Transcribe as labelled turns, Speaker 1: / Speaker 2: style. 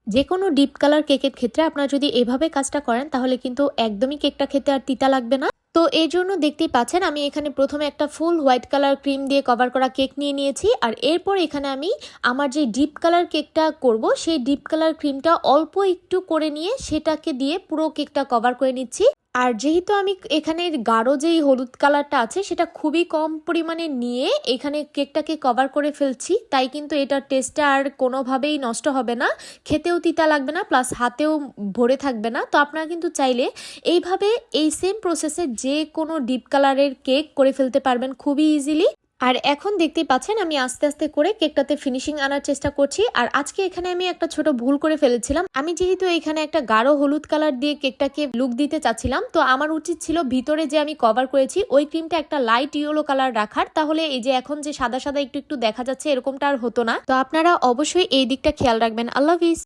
Speaker 1: যেকোনো deep colour কেকের ক্ষেত্রে আপনারা যদি এভাবে কাজটা করেন তাহলে কিন্তু একদমই কেকটা খেতে আর তিতা লাগবে না। তো এই জন্য দেখতেই পাচ্ছেন আমি এখানে প্রথমে একটা ফুল হোয়াইট কালার ক্রিম দিয়ে কভার করা কেক নিয়ে নিয়েছি। আর এরপর এখানে আমি আমার যে ডিপ কালার কেকটা করব সেই ডিপ কালার ক্রিমটা অল্প একটু করে নিয়ে সেটাকে দিয়ে পুরো কেকটা কভার করে নিচ্ছি। আর যেহেতু আমি এখানে গাঢ় যেই হলুদ কালারটা আছে সেটা খুবই কম পরিমাণে নিয়ে এখানে কেকটাকে কভার করে ফেলছি, তাই কিন্তু এটার টেস্টটা আর কোনোভাবেই নষ্ট হবে না, খেতেও তিতা লাগবে না, প্লাস হাতেও ভরে থাকবে না। তো আপনারা কিন্তু চাইলে এইভাবে এই সেম প্রসেসে যে কোনো ডিপ কালারের কেক করে ফেলতে পারবেন খুবই ইজিলি। আর এখন দেখতেই পাচ্ছেন আমি আস্তে আস্তে করে কেকটাতে ফিনিশিং আনার চেষ্টা করছি। আর আজকে এখানে আমি একটা ছোট ভুল করে ফেলেছিলাম। আমি যেহেতু এখানে একটা গাঢ় হলুদ কালার দিয়ে কেকটাকে লুক দিতে চাচ্ছিলাম, তো আমার উচিত ছিল ভিতরে যে আমি কভার করেছি ওই ক্রিমটা একটা লাইট ইয়েলো কালার রাখার, তাহলে এই যে এখন যে সাদা সাদা একটু একটু দেখা যাচ্ছে এরকমটা আর হতো না। তো আপনারা অবশ্যই এই দিকটা খেয়াল রাখবেন। আল্লাহ হাফিজ।